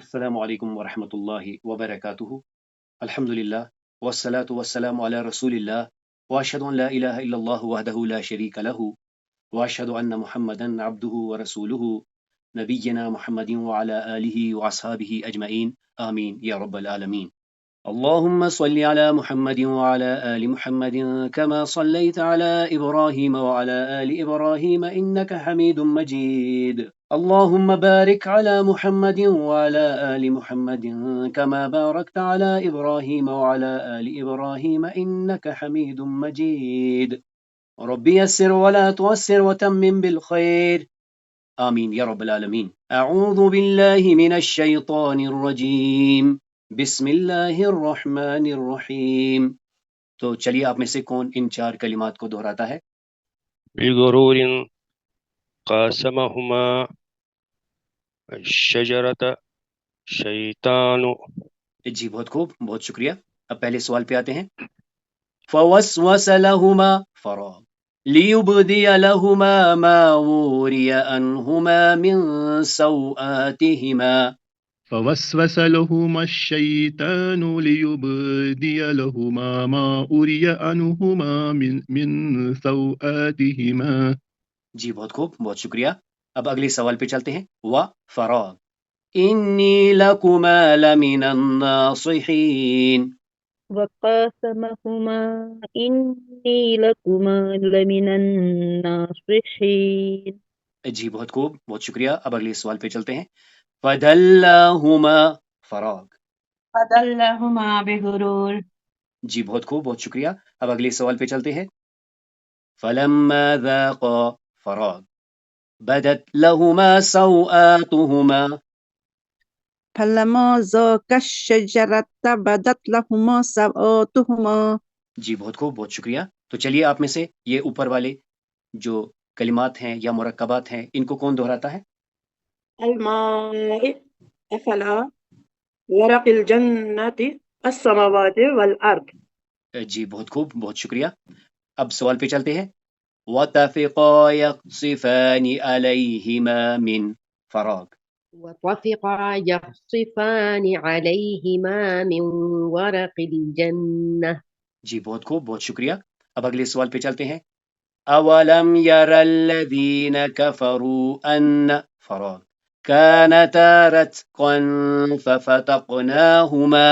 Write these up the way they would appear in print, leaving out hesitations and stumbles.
السلام علیکم ورحمۃ اللہ وبرکاتہ۔ الحمد للہ والصلاة والسلام علی رسول اللہ واشهد ان لا الہ الا اللہ وحدہ لا شریک لہ واشهد ان محمدا عبدہ ورسولہ نبینا محمد وعلی آلہ واصحابہ اجمعین آمین یا رب العالمین۔ اللهم صل على محمد وعلى آل محمد كما صليت على إبراهيم وعلى آل إبراهيم إنك حميد مجيد اللهم بارك على محمد وعلى آل محمد كما باركت على إبراهيم وعلى آل إبراهيم إنك حميد مجيد ربي يسر ولا تعسر وتمم بالخير آمين يا رب العالمين۔ أعوذ بالله من الشيطان الرجيم بسم اللہ الرحمن الرحیم۔ تو چلیے آپ میں سے کون ان چار کلمات کو دہراتا ہے؟ بغرور قاسمهما الشجرة شیطان۔ جی بہت خوب، بہت شکریہ۔ اب پہلے سوال پہ آتے ہیں۔ فوسوس لہما فراغ لیبدی لہما ما وری عنہما من سوآتہما۔ فوسوس لهما الشيطان ليبدي لهما ما أري عنهما من سوآتهما۔ جی بہت خوب، بہت شکریہ۔ اب اگلے سوال پہ چلتے ہیں۔ وفراغ انی لکما لمن الناصحین۔ وقاسمهما إني لكما لمن الناصحين۔ جی بہت خوب، بہت شکریہ۔ اب اگلے سوال پہ چلتے ہیں۔ فدلاہما فراغ۔ فدلہما بغرور۔ جی بہت خوب، بہت شکریہ۔ اب اگلے سوال پہ چلتے ہیں۔ فلما ذاقا فراغ بدت لہما سوآتہما۔ فلما ذاقا الشجرة بدت لهما سوآتهما۔ جی بہت خوب، بہت شکریہ۔ تو چلیے آپ میں سے یہ اوپر والے جو کلمات ہیں یا مرکبات ہیں ان کو کون دہراتا ہے؟ الماء افلا ورق الجنت السماوات والارض۔ جی بہت خوب، بہت شکریہ۔ اب سوال پہ چلتے ہیں۔ وَتَفِقَا يَقْصِفَانِ عَلَيْهِمَا مِنْ فراغ۔ وطفقا يخصفان عليهما من ورق الجنة۔ جی بہت خوب، بہت شکریہ۔ اب اگلے سوال پہ چلتے ہیں۔ اولم یر الذین کفروا ان فراغ كانتا رتقا ففتقناهما۔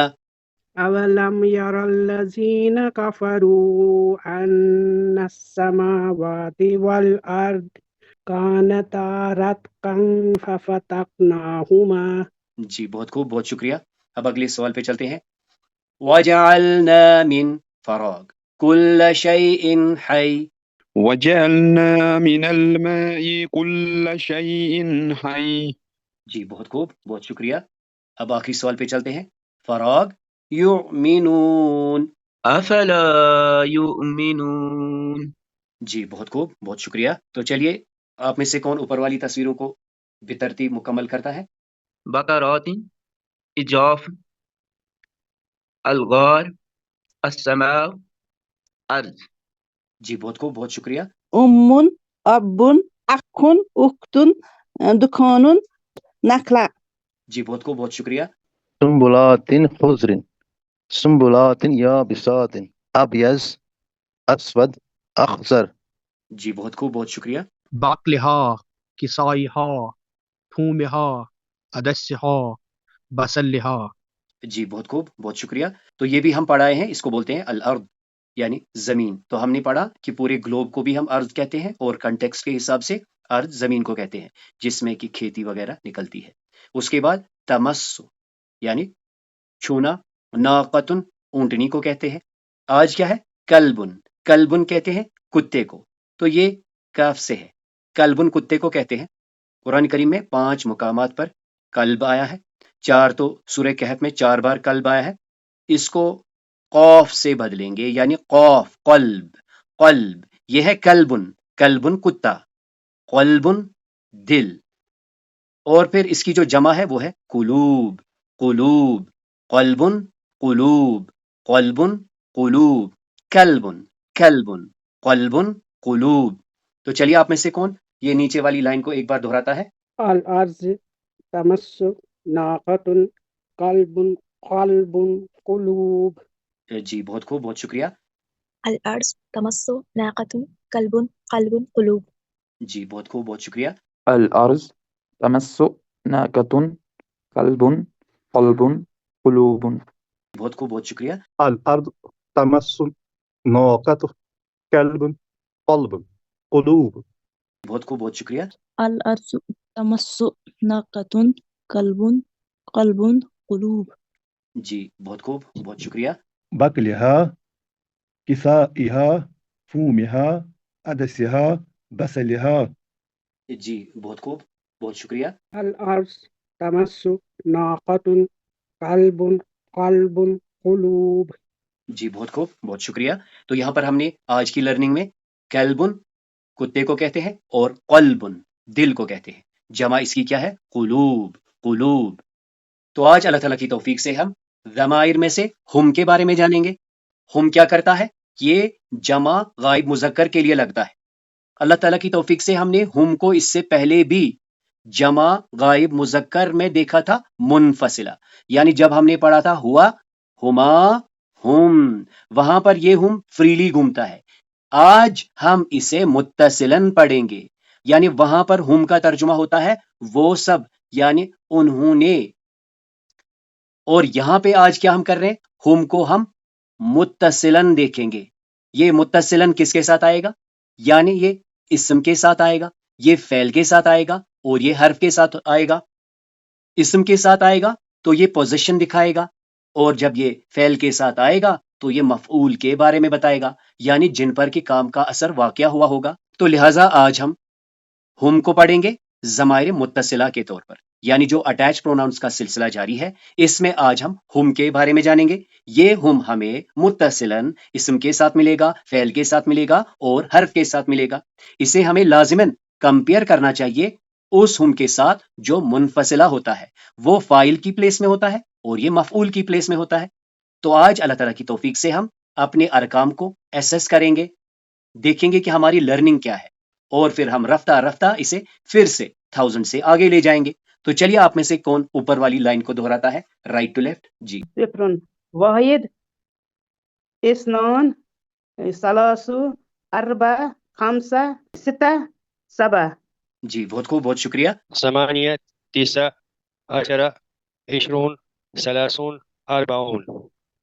أولم ير الذين كفروا أن السماوات والأرض كانتا رتقا ففتقناهما۔ جی بہت خوب، بہت شکریہ۔ اب اگلے سوال پہ چلتے ہیں۔ وجعلنا من فراغ كل شيء حي۔ وجعلنا من الماء كل شيء حي۔ جی بہت خوب، بہت شکریہ۔ اب آخری سوال پہ چلتے ہیں۔ فراغ یؤمنون۔ افلا یؤمنون۔ جی بہت خوب، بہت شکریہ۔ تو چلیے آپ میں سے کون اوپر والی تصویروں کو بترتیب مکمل کرتا ہے؟ بقرات، اجاف، الغار، السماء، ارض۔ جی بہت خوب، بہت شکریہ۔ أم أب أخ أخت دخان نخلة۔ جی بہت خوب، بہت شکریہ۔ سنبلات خضر سنبلات یابسات ابیض اسود اخضر۔ جی بہت خوب، بہت شکریہ۔ باقلها، کسائها، پھومها، عدسها، بسلها۔ جی بہت خوب، بہت شکریہ۔ تو یہ بھی ہم پڑھائے ہیں، اس کو بولتے ہیں الارض یعنی زمین۔ تو ہم نے پڑھا کہ پورے گلوب کو بھی ہم ارض کہتے ہیں اور کنٹیکسٹ کے حساب سے ارض زمین کو کہتے ہیں جس میں کہ کھیتی وغیرہ نکلتی ہے۔ اس کے بعد تمسو یعنی چھونا، ناقتن اونٹنی کو کہتے ہیں۔ آج کیا ہے؟ کلبن، کلبن کہتے ہیں کتے کو، تو یہ کاف سے ہے۔ کلبن کتے کو کہتے ہیں۔ قرآن کریم میں 5 مقامات پر کلب آیا ہے، 4 تو سورہ کہف میں 4 بار کلب آیا ہے۔ اس کو قوف سے بدلیں گے یعنی قوف، قلب، قلب یہ ہے کلبن، کلبن کتا، قلبن دل، اور پھر اس کی جو جمع ہے وہ ہے قلوب، قلوب، قلبن قلوب، قلبن قلوب، کلبن کلبن، قلبن قلوب۔ تو چلیے آپ میں سے کون یہ نیچے والی لائن کو ایک بار دہراتا ہے؟ الارض تمس ناقة قلب قلب قلوب. جی بہت خوب، بہت شکریہ. الأرض تمس ناقة كلب قلب قلوب. جی بہت خوب، بہت شکریہ. الأرض تمس ناقة قلب قلب قلوب. بہت خوب، بہت شکریہ. الأرض تمس ناقة كلب قلب قلوب. بہت خوب، بہت شکریہ. الأرض تمس ناقة كلب قلب قلوب. جی بہت خوب، بہت شکریہ. بقلها كسائها فومها عدسها بصلها. جی بہت خوب، بہت شکریہ. الأرض تمس ناقة قلب قلب قلوب. جی بہت خوب، بہت شکریہ. تو یہاں پر ہم نے آج کی لرننگ میں کلبن کتے کو کہتے ہیں اور قلبن دل کو کہتے ہیں. جمع اس کی کیا ہے؟ قلوب. قلوب. تو آج اللہ تعالیٰ کی توفیق سے ہم ضمائر میں سے ہم کے بارے میں جانیں گے. ہم کیا کرتا ہے؟ یہ جمع غائب مذکر کے لیے لگتا ہے. اللہ تعالیٰ کی توفیق سے ہم نے ہم کو اس سے پہلے بھی جمع غائب مذکر میں دیکھا تھا منفصلہ، یعنی جب ہم نے پڑھا تھا ہوا ہما ہم، وہاں پر یہ ہم فریلی گھومتا ہے. آج ہم اسے متصلن پڑھیں گے، یعنی وہاں پر ہم کا ترجمہ ہوتا ہے وہ سب، یعنی انہوں نے. اور یہاں پہ آج کیا ہم کر رہے ہیں؟ ہم کو ہم متصلن دیکھیں گے. یہ متصلن کس کے ساتھ آئے گا؟ یعنی یہ اسم کے ساتھ آئے گا، یہ فعل کے ساتھ آئے گا، اور یہ حرف کے ساتھ آئے گا. اسم کے ساتھ آئے گا تو یہ پوزیشن دکھائے گا، اور جب یہ فعل کے ساتھ آئے گا تو یہ مفعول کے بارے میں بتائے گا، یعنی جن پر کہ کام کا اثر واقع ہوا ہوگا. تو لہٰذا آج ہم کو پڑھیں گے ضمائر متصلہ کے طور پر، یعنی جو اٹیچ پروناؤنس کا سلسلہ جاری ہے اس میں آج ہم کے بارے میں جانیں گے. یہ ہم ہمیں متصلاً اسم کے ساتھ ملے گا، فعل کے ساتھ ملے گا اور حرف کے ساتھ ملے گا. اسے ہمیں لازماً کمپیئر کرنا چاہیے اس ہم کے ساتھ جو منفصلہ ہوتا ہے، وہ فاعل کی پلیس میں ہوتا ہے اور یہ مفعول کی پلیس میں ہوتا ہے. تو آج اللہ تعالیٰ کی توفیق سے ہم اپنے ارکام کو ایسیس کریں گے، دیکھیں گے کہ ہماری لرننگ کیا ہے، اور پھر ہم رفتہ رفتہ اسے پھر سے 1000 سے آگے لے جائیں گے. تو چلیے آپ میں سے کون اوپر والی لائن کو دہراتا ہے، رائٹ ٹو لیفٹ؟ جی. صفر واحد اثنان ثلاث أربعة خمسة ستة سبعة. جی بہت خوب، بہت شکریہ. 8 9 10 20 30 40.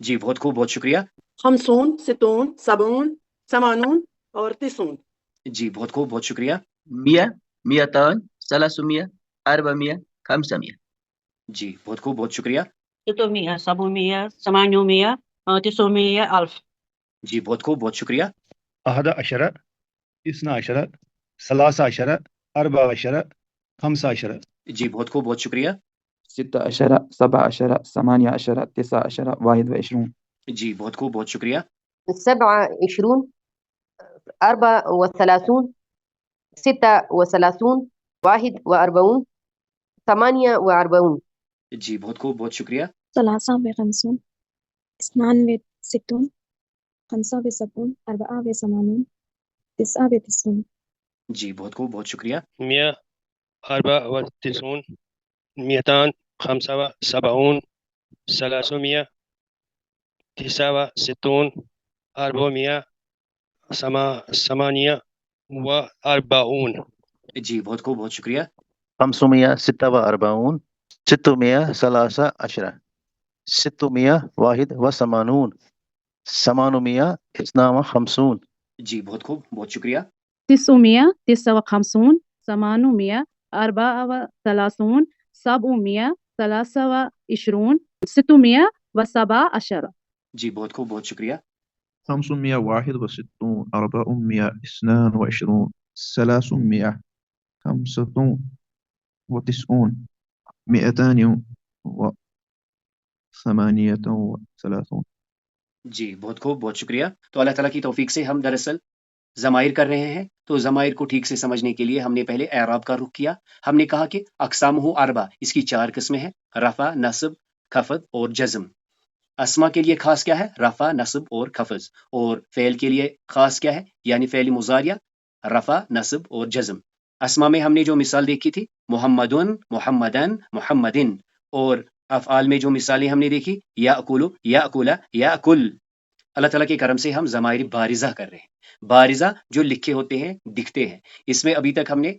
جی بہت خوب، بہت شکریہ. 50 60 70 80 اور 90. جی بہت خوب، بہت شکریہ. 100 200 300 400 500. جی بہت خوب، بہت شکریہ. 600 700 800 900 1000. جی بہت خوب، بہت شکریہ. 11 12 13 14 15. جی بہت خوب، بہت شکریہ. 16 17 18 19 21. جی بہت خوب، بہت شکریہ. 27 34 36 41 48. جی بہت خوب، بہت شکریہ. 53 52 60 75 84 89 جی بہت خوب، بہت شکریہ. 194 275 300 69 400 48. جی بہت خوب، بہت شکریہ. 546 613 681 852. جی بہت خوب، بہت شکریہ. 959 834 723 617. جی بہت خوب، بہت شکریہ. 561 422 395 238. جی بہت خوب، بہت شکریہ. تو اللہ تعالیٰ کی توفیق سے ہم دراصل ضمائر کر رہے ہیں. تو ضمائر کو ٹھیک سے سمجھنے کے لیے ہم نے پہلے اعراب کا رخ کیا. ہم نے کہا کہ اقسامہ اربع، اس کی 4 قسمیں ہیں: رفع، نصب، خفض اور جزم. اسما کے لیے خاص کیا ہے؟ رفع، نصب اور خفض. اور فعل کے لیے خاص کیا ہے؟ یعنی فعل مضارع، رفع، نصب اور جزم. اسما میں ہم نے جو مثال دیکھی تھی محمدن، محمدن، محمدن، اور افعال میں جو مثالیں ہم نے دیکھی یاکلو یاکلا یاکل، اللہ تعالیٰ کے کرم سے ہم ضمائر بارزہ کر رہے ہیں، بارزہ جو لکھے ہوتے ہیں دکھتے ہیں۔ اس میں ابھی تک ہم نے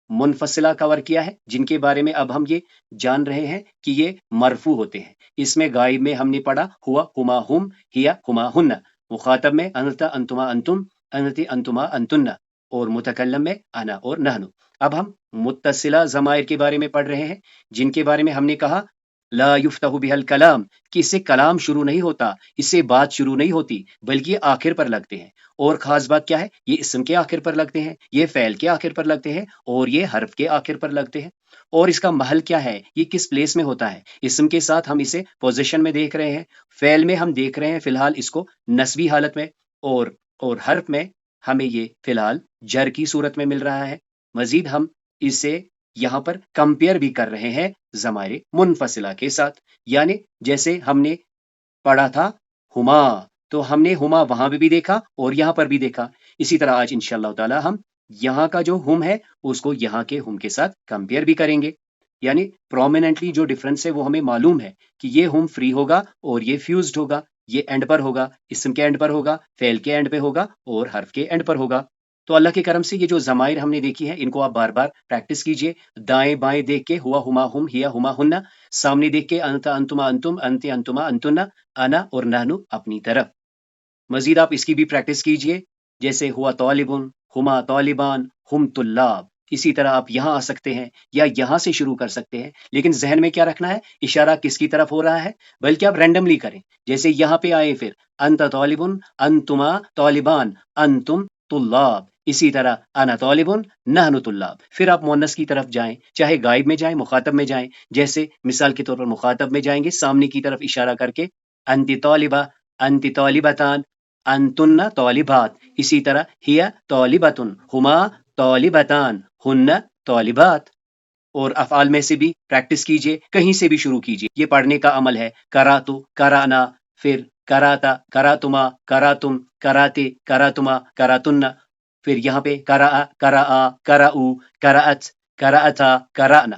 منفصلہ کور کیا ہے جن کے بارے میں اب ہم یہ جان رہے ہیں کہ یہ مرفوع ہوتے ہیں۔ اس میں غائب میں ہم نے پڑھا ہوا ہما ہم ہیا ہما ہن، مخاطب میں انت انتما انتم انت انتما انتن، اور متکلم میں انا اور نحنو۔ اب ہم متصلہ ضمائر کے بارے میں پڑھ رہے ہیں جن کے بارے میں ہم نے کہا لا یفتح بها الکلام، کہ اس سے کلام شروع نہیں ہوتا، اس سے بات شروع نہیں ہوتی، بلکہ یہ آخر پر لگتے ہیں۔ اور خاص بات کیا ہے، یہ اسم کے آخر پر لگتے ہیں، یہ فعل کے آخر پر لگتے ہیں، اور یہ حرف کے آخر پر لگتے ہیں۔ اور اس کا محل کیا ہے، یہ کس پلیس میں ہوتا ہے، اسم کے ساتھ ہم اسے پوزیشن میں دیکھ رہے ہیں، فعل میں ہم دیکھ رہے ہیں فی الحال اس کو نسبی حالت میں، اور حرف میں ہمیں یہ فی الحال جر کی صورت میں مل رہا ہے۔ مزید ہم اسے یہاں پر کمپیئر بھی کر رہے ہیں ضمائر منفصلہ کے ساتھ، یعنی جیسے ہم نے پڑھا تھا ہما، تو ہم نے ہما وہاں بھی دیکھا اور یہاں پر بھی دیکھا، اسی طرح آج انشاءاللہ تعالی ہم یہاں کا جو ہم ہے اس کو یہاں کے ہم کے ساتھ کمپیئر بھی کریں گے، یعنی پرومیننٹلی جو ڈفرنس ہے وہ ہمیں معلوم ہے کہ یہ ہم فری ہوگا اور یہ فیوزڈ ہوگا، یہ اینڈ پر ہوگا، اسم کے اینڈ پر ہوگا، فعل کے اینڈ پہ ہوگا اور حرف کے اینڈ پر ہوگا۔ تو اللہ کے کرم سے یہ جو ضمائر ہم نے دیکھی ہیں ان کو آپ بار بار پریکٹس کیجئے، دائیں بائیں دیکھ کے ہوا ہما ہم ہیا ہما ہن، سامنے دیکھ کے انت انتما انتم انت انتما انتن، انا اور نحنو اپنی طرف۔ مزید آپ اس کی بھی پریکٹس کیجئے، جیسے ہوا طالبن، ہما طالبان، ہم طلاب، اسی طرح آپ یہاں آ سکتے ہیں یا یہاں سے شروع کر سکتے ہیں، لیکن ذہن میں کیا رکھنا ہے، اشارہ کس کی طرف ہو رہا ہے، بلکہ آپ رینڈملی کریں، جیسے یہاں پہ آئے پھر انت طالبن انتما طالبان انتم طلاب، اسی طرح انا طالبن نحن طلاب، پھر آپ مؤنث کی طرف جائیں، چاہے غائب میں جائیں مخاطب میں جائیں، جیسے مثال کے طور پر مخاطب میں جائیں گے سامنے کی طرف اشارہ کر کے انت طالبہ انت طالبتان انتن طالبات، اسی طرح ہی طالبتن ہما طالبتان ہن طالبات۔ اور افعال میں سے بھی پریکٹس کیجئے، کہیں سے بھی شروع کیجئے، یہ پڑھنے کا عمل ہے، کراتو کرانا، پھر کراتا کراتما کراتم کراتے کراتما کراتن، پھر یہاں پہ کرا کرا کراؤ کراات کراتا کرانا۔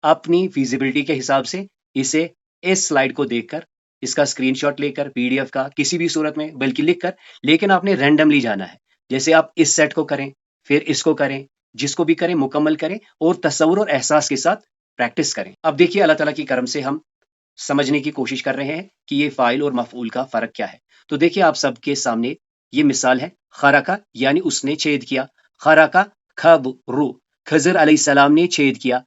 اپنی فیزیبلٹی کے حساب سے اسے اس سلائیڈ کو دیکھ کر، اس کا اسکرین شاٹ لے کر، پی ڈی ایف کا کسی بھی صورت میں بلکہ لکھ کر، لیکن آپ نے رینڈملی جانا ہے، جیسے آپ اس سیٹ کو کریں پھر اس کو کریں، جس کو بھی کریں مکمل کریں اور تصور اور احساس کے ساتھ پریکٹس کریں۔ اب دیکھیے اللہ تعالیٰ کی کرم سے ہم سمجھنے کی کوشش کر رہے ہیں کہ یہ فاعل اور مفعول کا فرق کیا ہے۔ تو دیکھیے آپ سب کے سامنے یہ مثال ہے، خرکا یعنی اس نے چھید کیا، خرکا خضر، خضر علیہ السلام نے چھید کیا،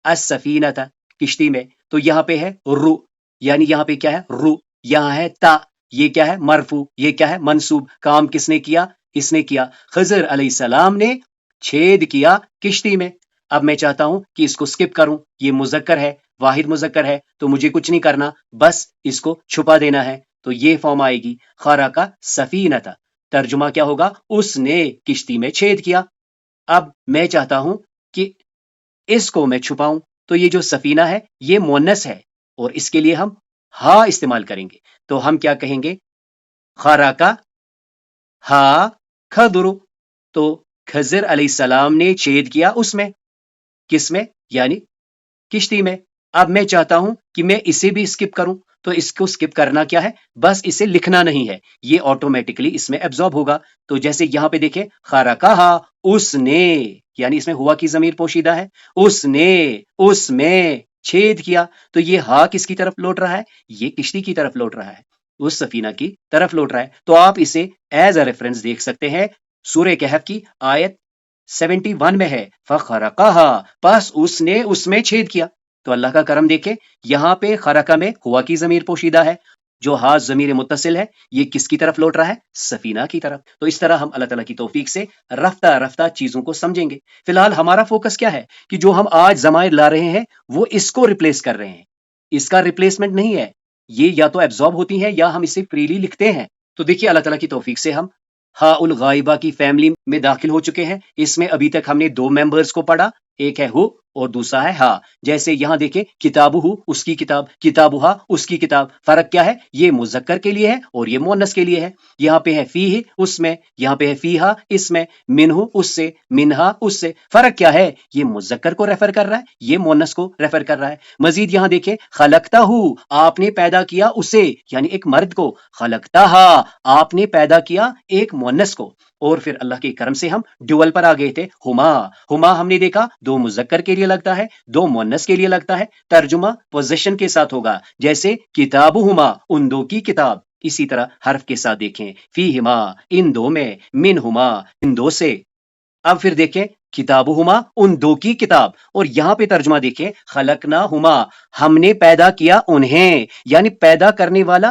السفینۃ کشتی میں، تو یہاں پہ ہے رو، یعنی یہاں پہ کیا ہے رو، یہاں ہے تا، یہ کیا ہے مرفوع، یہ کیا ہے منصوب، کام کس نے کیا، اس نے کیا، خضر علیہ السلام نے چھید کیا کشتی میں۔ اب میں چاہتا ہوں کہ اس کو سکپ کروں، یہ مذکر ہے، واحد مذکر ہے، تو مجھے کچھ نہیں کرنا، بس اس کو چھپا دینا ہے، تو یہ فارم آئے گی خرکا سفینۃ، ترجمہ کیا ہوگا، اس نے کشتی میں چھید کیا۔ اب میں چاہتا ہوں کہ اس کو میں چھپاؤں، تو یہ جو سفینہ ہے یہ مؤنث ہے اور اس کے لیے ہم ہا استعمال کریں گے، تو ہم کیا کہیں گے، خرکا ہا خضر، تو خضر علیہ السلام نے چھید کیا اس میں، کس میں، یعنی کشتی میں۔ اب میں چاہتا ہوں کہ میں اسے بھی اسکپ کروں، تو اس کو اسکپ کرنا کیا ہے، بس اسے لکھنا نہیں ہے، یہ آٹومیٹکلی اس میں ایبزارب ہوگا۔ تو جیسے یہاں پہ دیکھیں خرکہا، اس نے، یعنی اس میں ہوا کی ضمیر پوشیدہ ہے، اس نے اس میں چھید کیا، تو یہ ہا کس کی طرف لوٹ رہا ہے، یہ کشتی کی طرف لوٹ رہا ہے، اس سفینہ کی طرف لوٹ رہا ہے۔ تو آپ اسے ایز اے ریفرنس دیکھ سکتے ہیں، سورہ کہف کی آیت 71 میں ہے فخرقہا، پس اس نے اس میں چھید کیا۔ تو اللہ کا کرم دیکھیں، یہاں پہ خرقہ میں ہوا کی ضمیر پوشیدہ ہے، جو ہا ضمیر متصل ہے، یہ کس کی طرف لوٹ رہا ہے، سفینہ کی طرف۔ تو اس طرح ہم اللہ تعالیٰ کی توفیق سے رفتہ رفتہ چیزوں کو سمجھیں گے۔ فی الحال ہمارا فوکس کیا ہے کہ جو ہم آج ضمائر لا رہے ہیں وہ اس کو ریپلیس کر رہے ہیں، اس کا ریپلیسمنٹ نہیں ہے، یہ یا تو ایبزارب ہوتی ہیں یا ہم اسے فریلی لکھتے ہیں۔ تو دیکھیے اللہ تعالیٰ کی توفیق سے ہم ہا الغائبہ کی فیملی میں داخل ہو چکے ہیں۔ اس میں ابھی تک ہم نے 2 ممبرز کو پڑھا، ایک ہے ہو اور دوسرا ہے ہا. جیسے یہاں دیکھیں کتابہ اس کی کتاب، کتابہا اس کی کتاب. فرق کیا ہے؟ یہ مذکر کے لیے ہے اور یہ مؤنث کے لیے ہے. یہاں پہ ہے فیہ اس میں، یہاں پہ ہے فیہا اس میں، منہ اس سے، منہا اس سے. فرق کیا ہے؟ یہ مذکر کو ریفر کر رہا ہے، یہ مؤنث کو ریفر کر رہا ہے. مزید یہاں دیکھیں خلقتہ آپ نے پیدا کیا اسے، یعنی ایک مرد کو. خلقتہا آپ نے پیدا کیا ایک مؤنث کو. اور پھر اللہ کے کرم سے ہم ڈیول پر آ گئے تھے. ہما، ہما ہم نے دیکھا دو مذکر کے لیے لگتا ہے، دو مؤنث کے لیے لگتا ہے. ترجمہ پوزیشن کے ساتھ ہوگا، جیسے کتابہما ان دو کی کتاب. اسی طرح حرف کے ساتھ دیکھیں فیہما ان دو میں، منہما ان دو سے. اب پھر دیکھیں کتابہما ان دو کی کتاب، اور یہاں پہ ترجمہ دیکھیں خلقناہما ہم نے پیدا کیا انہیں، یعنی پیدا کرنے والا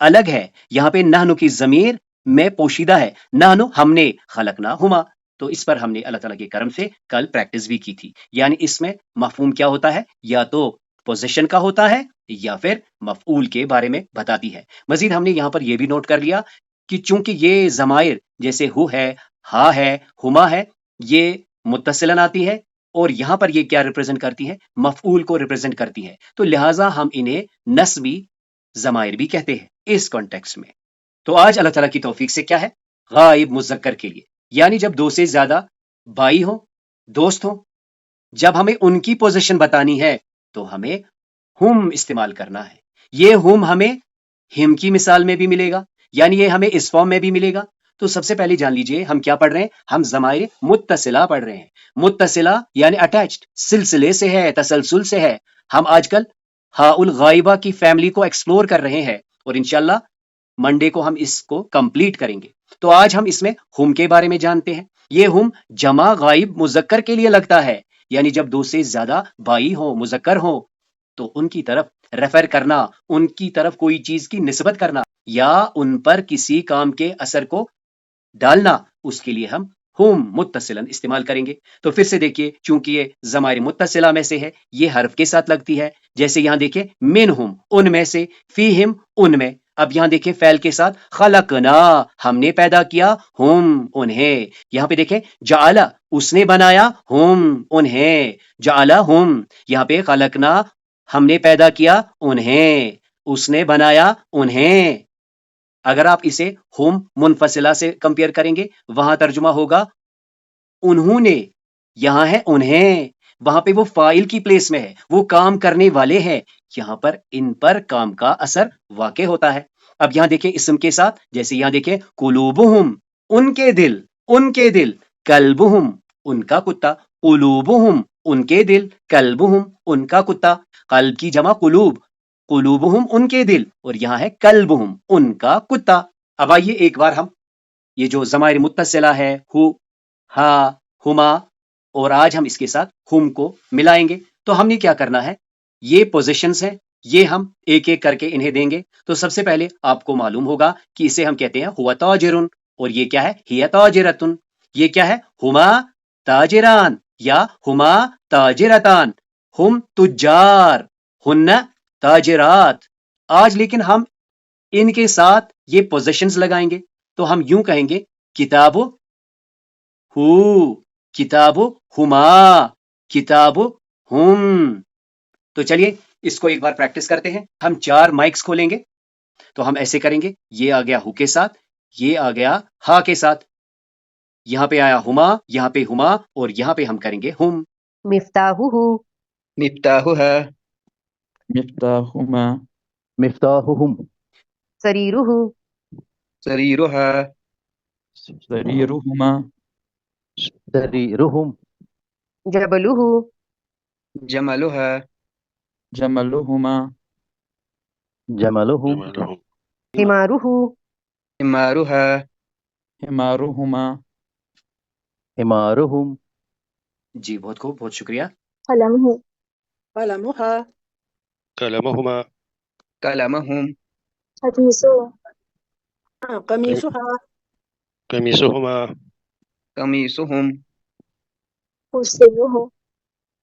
الگ ہے. یہاں پہ نحن کی ضمیر میں پوشیدہ ہے، نحن ہم نے، خلقناہما. تو اس پر ہم نے اللہ تعالیٰ کے کرم سے کل پریکٹس بھی کی تھی. یعنی اس میں مفہوم کیا ہوتا ہے؟ یا تو پوزیشن کا ہوتا ہے یا پھر مفعول کے بارے میں بتاتی ہے. مزید ہم نے یہاں پر یہ بھی نوٹ کر لیا کہ چونکہ یہ ضمائر جیسے ہو ہے، ہا ہے، ہما ہے، یہ متصلن آتی ہے، اور یہاں پر یہ کیا ریپرزینٹ کرتی ہے؟ مفعول کو ریپرزینٹ کرتی ہے. تو لہٰذا ہم انہیں نسبی ضمائر بھی کہتے ہیں اس کانٹیکس میں. تو آج اللہ تعالیٰ کی توفیق سے کیا ہے؟ غائب مذکر کے لیے، یعنی جب دو سے زیادہ بھائی ہوں، دوست ہوں، جب ہمیں ان کی پوزیشن بتانی ہے تو ہمیں ہم استعمال کرنا ہے. یہ ہم ہمیں ہم کی مثال میں بھی ملے گا، یعنی یہ ہمیں اس فارم میں بھی ملے گا. تو سب سے پہلے جان لیجئے ہم کیا پڑھ رہے ہیں؟ ہم ضمائر متصلہ پڑھ رہے ہیں. متصلہ یعنی اٹیچڈ، سلسلے سے ہے، تسلسل سے ہے. ہم آج کل ہا الغائبہ کی فیملی کو ایکسپلور کر رہے ہیں، اور انشاءاللہ منڈے کو ہم اس کو کمپلیٹ کریں گے. تو آج ہم اس میں ہم کے بارے میں جانتے ہیں. یہ ہم جمع غائب مذکر کے لیے لگتا ہے، یعنی جب دو سے زیادہ بھائی ہوں، مذکر ہوں، تو ان کی طرف ریفر کرنا، ان کی طرف کوئی چیز کی نسبت کرنا، یا ان پر کسی کام کے اثر کو ڈالنا، اس کے لیے ہم متصلن استعمال کریں گے. تو پھر سے دیکھیے، چونکہ یہ ضمائر متصلہ میں سے ہے، یہ حرف کے ساتھ لگتی ہے. جیسے یہاں دیکھیں منہم ان میں سے، فیہم ان میں. اب یہاں دیکھیں فعل کے ساتھ خلقنا ہم نے پیدا کیا ہم انہیں. یہاں پہ دیکھیں جعل اس نے بنایا ہم انہیں، جعل ہم. یہاں پہ خلقنا ہم نے پیدا کیا انہیں، اس نے بنایا انہیں. اگر آپ اسے ہم منفصلہ سے کمپیئر کریں گے، وہاں ترجمہ ہوگا انہوں نے، یہاں ہے انہیں. وہاں پہ وہ فاعل کی پلیس میں ہے، وہ کام کرنے والے ہیں. یہاں پر ان پر کام کا اثر واقع ہوتا ہے. اب یہاں دیکھیں اسم کے ساتھ، جیسے یہاں دیکھیں قلوبہم ان کے دل، ان کے دل، کلبہم ان کا کتا، قلوبہم ان کے دل، کلبہم ان کا کتا. قلب کی جمع قلوب، قلوبہم ان کے دل، اور یہاں ہے کلبہم ان کا کتا. اب آئیے ایک بار ہم یہ جو ضمائر متصلہ ہے، ہو، ہا، ہما، اور آج ہم اس کے ساتھ ہم کو ملائیں گے. تو ہم نے کیا کرنا ہے؟ یہ پوزیشنز ہیں، یہ ہم ایک ایک کر کے انہیں دیں گے. تو سب سے پہلے آپ کو معلوم ہوگا کہ اسے ہم کہتے ہیں ہوا تاجرن، اور یہ کیا ہے؟ ہی تاجرتن. یہ کیا ہے؟ ہما تاجران یا ہما تاجرتان. ہم تجار، ہن تاجرات. آج لیکن ہم ان کے ساتھ یہ پوزیشنز لگائیں گے. تو ہم یوں کہیں گے کتاب ہو، کتاب ہما، کتاب ہم. تو چلیے اس کو ایک بار پریکٹس کرتے ہیں. ہم 4 مائکس کھولیں گے. تو ہم ایسے کریں گے، یہ آ گیا ہو کے ساتھ، یہ آ گیا ہا کے ساتھ، یہاں پہ آیا ہما، یہاں پہ ہما، اور یہاں پہ ہم کریں گے ہم. مفتاحہ، مفتاحها، مفتاحهما، مفتاحهم، سریرہ، سريرها، سريرهما، سريرهم، جبلہ، جملها، جملهما، جملهم، حمارہ، حمارها، حمارهما، حمارهم. جی بہت خوب، بہت شکریہ. قلمہ، قلمها، كلمهما، كلمهم، قميصہ، قميصها، قميصهما، قميصهم، كرسيہ،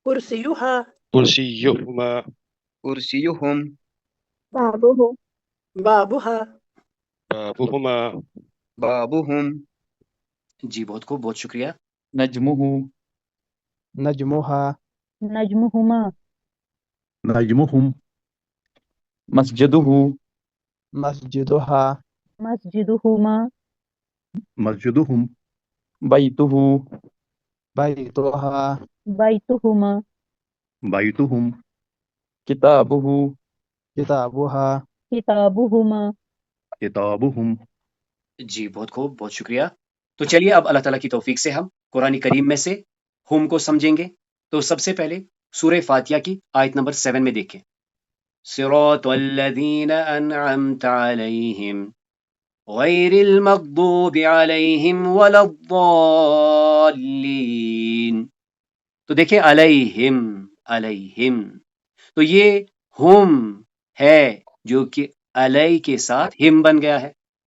كرسيها، كرسيهما، كرسيهم، بابہ، بابها، بابهما، بابهم، جی بہت خوب، بہت شکریہ. نجمه، نجمها، نجمهما نجمهم مسجده مسجدها مسجدهما مسجدهم بيته بيتها بيتهما بيتهم كتابه كتابها كتابهما كتابهم جی بہت خوب، بہت شکریہ۔ تو چلیے اب اللہ تعالیٰ کی توفیق سے ہم قرآن کریم میں سے ہم کو سمجھیں گے۔ تو سب سے پہلے سورہ فاتحہ کی آیت نمبر 7 میں دیکھیں، صراط الذین انعمت علیہم غیر المغضوب علیہم ولا الضالین۔ تو دیکھیں علیہم، علیہم، تو یہ ہم ہے جو کہ علیہ کے ساتھ ہم بن گیا ہے،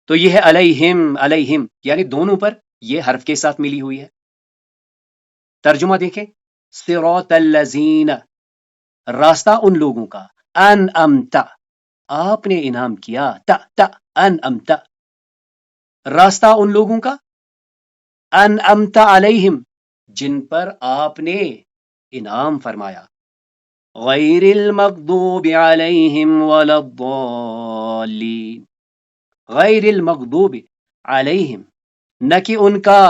تو یہ ہے علیہم، علیہم یعنی دونوں پر یہ حرف کے ساتھ ملی ہوئی ہے۔ ترجمہ دیکھیں، صراط الذین راستہ ان لوگوں کا، انعمت آپ نے انعام کیا، تا انعمت راستہ ان لوگوں کا، انعمت علیہم جن پر آپ نے انعام فرمایا، غیر المغضوب علیہم ولا الضالین، غیر المغضوب علیہم نہ کہ ان کا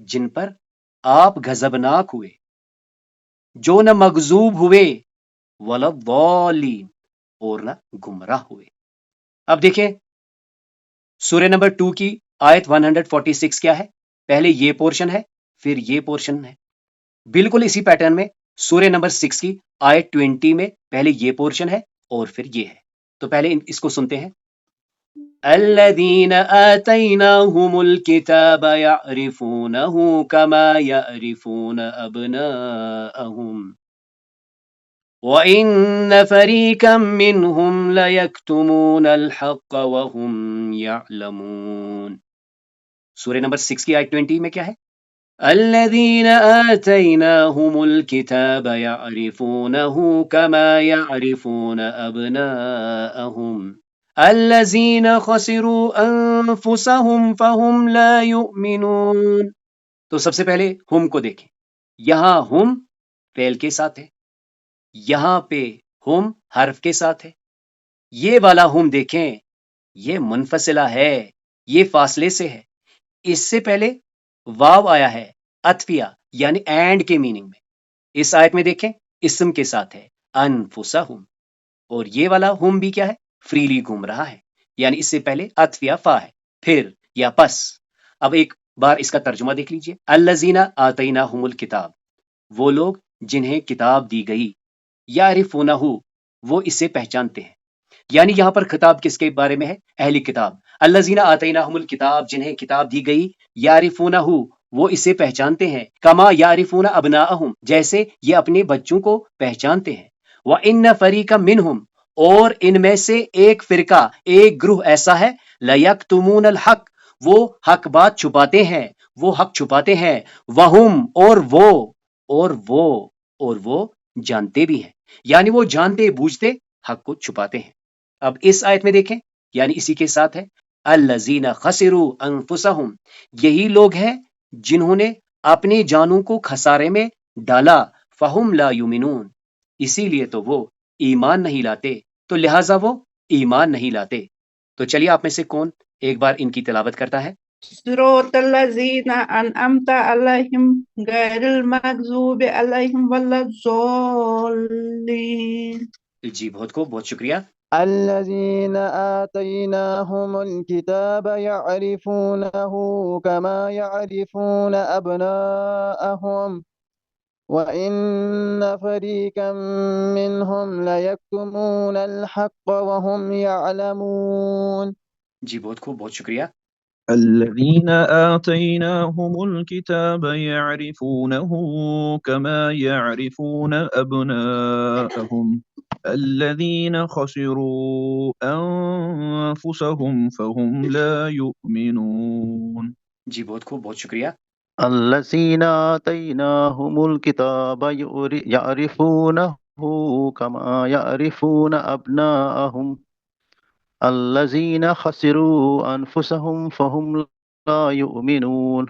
جن پر آپ غضبناک ہوئے، جو نہ مغضوب ہوئے، ولا الضالین اور نہ گمراہ ہوئے۔ اب دیکھیں سورہ نمبر 2 کی آیت 146 کیا ہے؟ پہلے یہ پورشن ہے، پھر یہ پورشن ہے۔ بالکل اسی پیٹرن میں سورہ نمبر 6 کی آیت 20 میں پہلے یہ پورشن ہے اور پھر یہ ہے۔ تو پہلے اس کو سنتے ہیں، الذین آتیناہم الکتاب یعرفونہ کما یعرفون ابناءہم وَإِنَّ فَرِيقًا مِّنْهُمْ لَيَكْتُمُونَ الْحَقَّ وَهُمْ يَعْلَمُونَ۔ سورہ نمبر 6 کی آیت 20 میں کیا ہے؟ الَّذِينَ آتَيْنَاهُمُ الْكِتَابَ يَعْرِفُونَهُ كَمَا يَعْرِفُونَ أَبْنَاءَهُمْ الَّذِينَ خَسِرُوا أَنفُسَهُمْ فَهُمْ لَا يُؤْمِنُونَ۔ تو سب سے پہلے ہم کو دیکھیں، یہاں ہم فعل کے ساتھ ہے، یہاں پہ ہم حرف کے ساتھ ہے۔ یہ والا ہم دیکھیں، یہ منفصلہ ہے، یہ فاصلے سے ہے۔ اس سے پہلے واو آیا ہے عطفیہ یعنی اینڈ کے میننگ میں۔ اس آیت میں دیکھیں اسم کے ساتھ ہے انفسہم، اور یہ والا ہم بھی کیا ہے؟ فریلی گھوم رہا ہے، یعنی اس سے پہلے عطفیہ فا ہے، پھر یا پس۔ اب ایک بار اس کا ترجمہ دیکھ لیجئے، الذین آتیناہم الکتاب وہ لوگ جنہیں کتاب دی گئی، یعرفونہ وہ اسے پہچانتے ہیں، یعنی یہاں پر خطاب کس کے بارے میں ہے؟ اہل کتاب۔ الذین آتیناہم الکتاب جنہیں کتاب دی گئی، یعرفونہ وہ اسے پہچانتے ہیں، کما یعرفون ابناءہم جیسے یہ اپنے بچوں کو پہچانتے ہیں، وَإِنَّ فَرِيقًا مِّنْهُمْ اور ان میں سے ایک فرقہ، ایک گروہ ایسا ہے، لَيَكْتُمُونَ الْحَقَّ وہ حق بات چھپاتے ہیں، وہ حق چھپاتے ہیں، وَهُمْ اور وہ جانتے بھی ہیں، یعنی وہ جانتے بوجھتے حق کو چھپاتے ہیں۔ اب اس آیت میں دیکھیں، یعنی اسی کے ساتھ ہے الذین خسروا انفسہم یہی لوگ ہیں جنہوں نے اپنی جانوں کو خسارے میں ڈالا، فہم لا یؤمنون اسی لیے تو وہ ایمان نہیں لاتے، تو لہٰذا وہ ایمان نہیں لاتے۔ تو چلیے آپ میں سے کون ایک بار ان کی تلاوت کرتا ہے؟ صراط الذین انعمت علیہم غیر المغضوب علیہم ولا الضالین۔ جی بہت خوب، بہت شکریہ۔ الذين آتيناهم الكتاب يعرفونه كما يعرفون أبناءهم وإن فريقا منهم ليكتمون الحق وهم يعلمون۔ جی بہت خوب، بہت شکریہ۔ الذين آتيناهم الكتاب يعرفونه كما يعرفون أبناءهم الذين خسروا أنفسهم فهم لا يؤمنون۔ جی بہت خوب، بہت شکریہ۔ الذين آتيناهم الكتاب يعرفونه كما يعرفون أبناءهم الذين خسروا أنفسهم فهم لا يؤمنون۔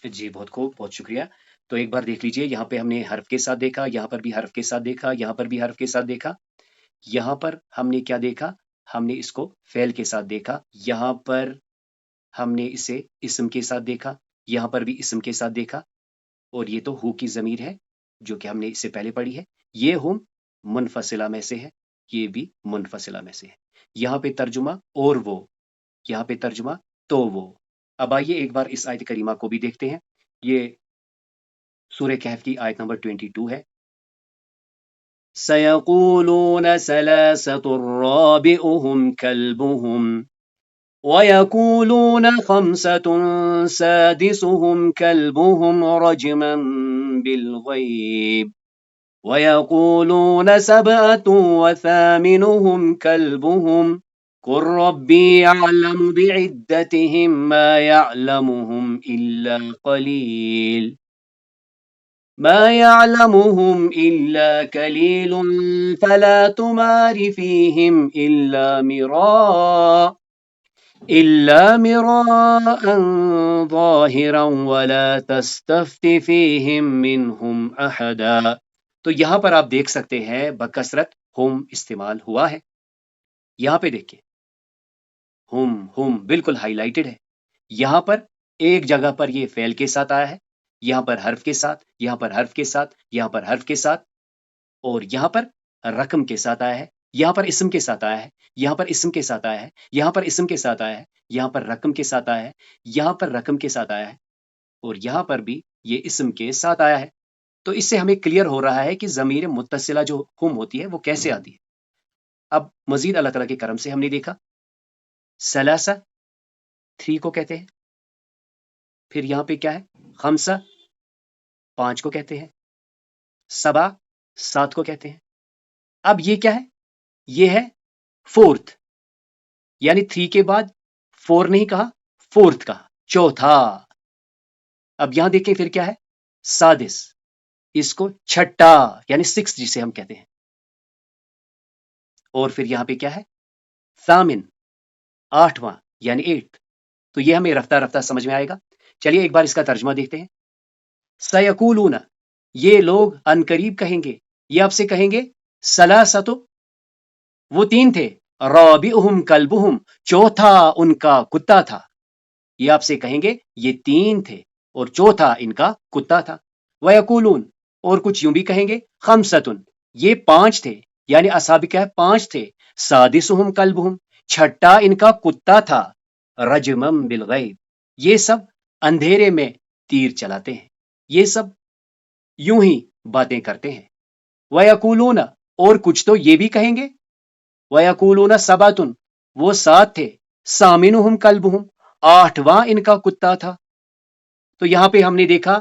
جی بہت خوب، بہت شکریہ۔ تو ایک بار دیکھ لیجئے، یہاں پہ ہم نے حرف کے ساتھ دیکھا، یہاں پر بھی حرف کے ساتھ دیکھا، یہاں پر بھی حرف کے ساتھ دیکھا، یہاں پر ہم نے کیا دیکھا؟ ہم نے اس کو فعل کے ساتھ دیکھا، یہاں پر ہم نے اسے اسم کے ساتھ دیکھا، یہاں پر بھی اسم کے ساتھ دیکھا، اور یہ تو ہو کی ضمیر ہے جو کہ ہم نے اس سے پہلے پڑھی ہے، یہ ہم منفصلہ میں سے ہے، یہ بھی منفصلہ میں سے ہے۔ یہاں پہ ترجمہ اور وہ، یہاں پہ ترجمہ تو وہ۔ اب آئیے ایک بار اس آیت کریمہ کو بھی دیکھتے ہیں، یہ سورہ کہف کی آیت نمبر 22 ہے۔ سَيَقُولُونَ ثَلَاثَةٌ رَابِعُهُمْ كَلْبُهُمْ وَيَقُولُونَ خَمْسَةٌ سَادِسُهُمْ كَلْبُهُمْ رَجْمًا بِالْغَيْبِ وَيَقُولُونَ سَبْعَةٌ وَثَامِنُهُمْ كَلْبُهُمْ قُل رَّبِّي أَعْلَمُ بِعِدَّتِهِم مَّا يَعْلَمُهُمْ إِلَّا قَلِيلٌ فَلَا تُمَارِ فِيهِمْ إِلَّا مِرَاءً ظَاهِرًا وَلَا تَسْتَفْتِ فِيهِمْ مِنْهُمْ أَحَدًا۔ تو یہاں پر آپ دیکھ سکتے ہیں بکثرت ہم استعمال ہوا ہے، یہاں پہ دیکھیں ہم بالکل ہائی لائٹڈ ہے، یہاں پر ایک جگہ پر یہ فعل کے ساتھ آیا ہے، یہاں پر حرف کے ساتھ، یہاں پر حرف کے ساتھ، یہاں پر حرف کے ساتھ، اور یہاں پر رقم کے ساتھ آیا ہے، یہاں پر اسم کے ساتھ آیا ہے، یہاں پر اسم کے ساتھ آیا ہے، یہاں پر اسم کے ساتھ آیا ہے، یہاں پر رقم کے ساتھ آیا ہے، یہاں پر رقم کے ساتھ آیا ہے، اور یہاں پر بھی یہ اسم کے ساتھ آیا ہے۔ تو اس سے ہمیں کلیئر ہو رہا ہے کہ ضمیر متصلہ جو ہم ہوتی ہے وہ کیسے آتی ہے۔ اب مزید اللہ تعالیٰ کے کرم سے ہم نے دیکھا ثلاثہ 3 کو کہتے ہیں، پھر یہاں پہ کیا ہے؟ خمسہ 5 کو کہتے ہیں، سبا 7 کو کہتے ہیں۔ اب یہ کیا ہے؟ یہ ہے فورتھ، یعنی 3 کے بعد 4 نہیں کہا، فورتھ کہا، چوتھا۔ اب یہاں دیکھیں پھر کیا ہے؟ سادس، اس کو چھٹا یعنی 6 جسے ہم کہتے ہیں، اور پھر یہاں پہ کیا ہے؟ ثامن، 8واں یعنی 8۔ تو یہ ہمیں رفتہ رفتہ سمجھ میں آئے گا۔ چلیے ایک بار اس کا ترجمہ دیکھتے ہیں۔ سَيَقُولُونَ، یہ لوگ عنقریب کہیں گے، یہ آپ سے کہیں گے ثلاثۃ، وہ 3 تھے، رابعہم کلبہم، چوتھا ان کا کتا تھا۔ یہ آپ سے کہیں گے یہ 3 تھے اور چوتھا ان کا کتا تھا۔ وَيَقُولُونَ، اور کچھ یوں بھی کہیں گے خمسۃ، یہ 5 تھے، یعنی اصحاب کہف 5 تھے، سادسہم کلبہم، چھٹا ان کا کتا تھا، رجمم بالغیب، یہ سب اندھیرے میں تیر چلاتے ہیں، یہ سب یوں ہی باتیں کرتے ہیں۔ وَيَقُولُونَ، اور کچھ تو یہ بھی کہیں گے وَيَقُولُونَ سَبْعَةٌ، وہ 7 تھے، ثَامِنُهُمْ كَلْبُهُمْ، 8واں ان کا کتا تھا۔ تو یہاں پہ ہم نے دیکھا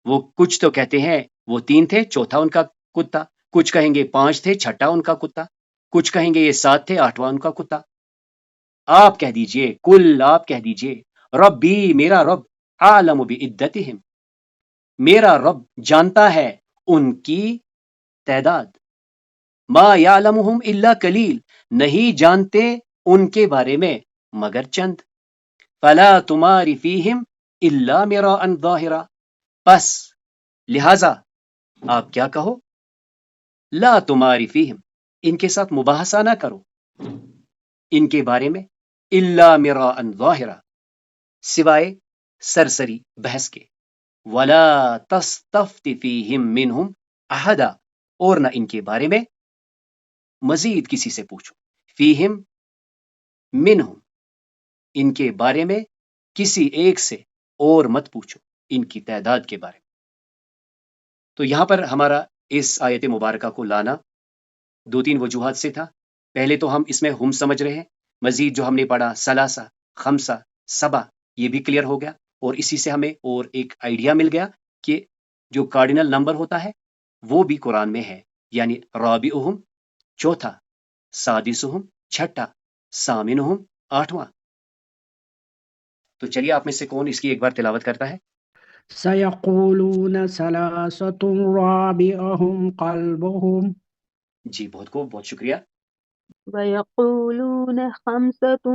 وہ کچھ تو کہتے ہیں وہ 3 تھے، چوتھا ان کا کتا، کچھ کہیں گے 5 تھے، چھٹا ان کا کتا، کچھ کہیں گے یہ 7 تھے، 8واں ان کا کتا۔ آپ کہہ دیجئے، کل آپ کہہ دیجئے، ربی میرا رب، عالم بعدتہم، میرا رب جانتا ہے ان کی تعداد، ما یعلمہم الا قلیل، نہیں جانتے ان کے بارے میں مگر چند، فلا تماری فیہم الا مراء ظاہرا، پس لہذا آپ کیا کہو، لا تماری فیہم، ان کے ساتھ مباحثہ نہ کرو ان کے بارے میں، الا مراء ظاہرا، سوائے سرسری بحث کے، ولا تستفت فیہم منہم احدا، اور نہ ان کے بارے میں مزید کسی سے پوچھو، فیہم منہم، ان کے بارے میں کسی ایک سے اور مت پوچھو ان کی تعداد کے بارے میں۔ تو یہاں پر ہمارا اس آیت مبارکہ کو لانا 2-3 وجوہات سے تھا۔ پہلے تو ہم اس میں ہم سمجھ رہے ہیں، مزید جو ہم نے پڑھا ثلاثہ، خمسہ، سبا، یہ بھی کلیئر ہو گیا، اور اسی سے ہمیں اور ایک آئیڈیا مل گیا کہ جو کارڈینل نمبر ہوتا ہے وہ بھی قرآن میں ہے، یعنی رابعہم چوتھا، سادسہم چھٹا، ثامنہم 8واں۔ تو چلیے آپ میں سے کون اس کی ایک بار تلاوت کرتا ہے؟ سَيَقُولُونَ ثَلَاثَةٌ رَابِعُهُمْ كَلْبُهُمْ، جی بہت خوب، بہت شکریہ۔ وَيَقُولُونَ خَمْسَةٌ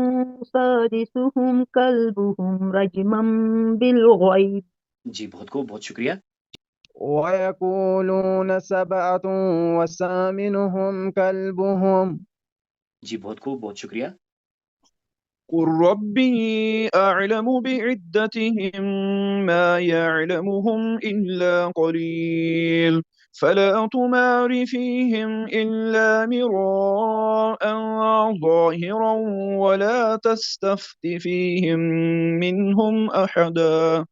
سَادِسُهُمْ كَلْبُهُمْ رَجْمًا بِالْغَيْبِ، جی بہت خوب، بہت شکریہ۔ ويقولون سبعة وثامنهم كلبهم. جی بہت خوب، بہت شکریہ. قل ربي أعلم بعدتهم ما يعلمهم إلا قليل فلا تمار فيهم إلا مراء ظاهرا ولا تستفت فيهم منهم أحدا.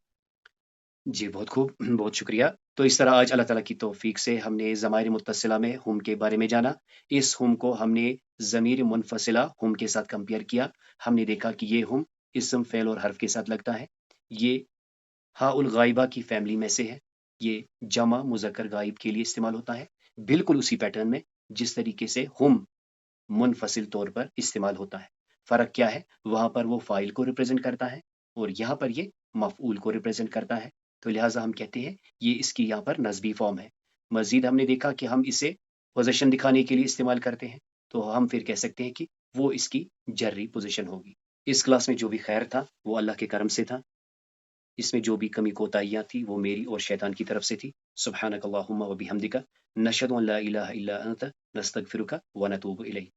جی بہت خوب، بہت شکریہ. تو اس طرح آج اللہ تعالیٰ کی توفیق سے ہم نے ضمائر متصلہ میں ہم کے بارے میں جانا. اس ہم کو ہم نے ضمیر منفصلہ ہم کے ساتھ کمپیئر کیا. ہم نے دیکھا کہ یہ ہم اسم، فعل اور حرف کے ساتھ لگتا ہے. یہ ہاء الغائبہ کی فیملی میں سے ہے. یہ جمع مذکر غائب کے لیے استعمال ہوتا ہے، بالکل اسی پیٹرن میں جس طریقے سے ہم منفصل طور پر استعمال ہوتا ہے. فرق کیا ہے؟ وہاں پر وہ فاعل کو ریپرزینٹ کرتا ہے اور یہاں پر یہ مفعول کو ریپرزینٹ کرتا ہے. تو لہٰذا ہم کہتے ہیں یہ اس کی یہاں پر نسبی فارم ہے. مزید ہم نے دیکھا کہ ہم اسے پوزیشن دکھانے کے لیے استعمال کرتے ہیں، تو ہم پھر کہہ سکتے ہیں کہ وہ اس کی جری پوزیشن ہوگی. اس کلاس میں جو بھی خیر تھا وہ اللہ کے کرم سے تھا. اس میں جو بھی کمی کوتاہیاں تھی وہ میری اور شیطان کی طرف سے تھی. سبحانک اللہم و بحمدک، نشہد ان لا الہ الا انت، نستغفرک و نتوب الیک.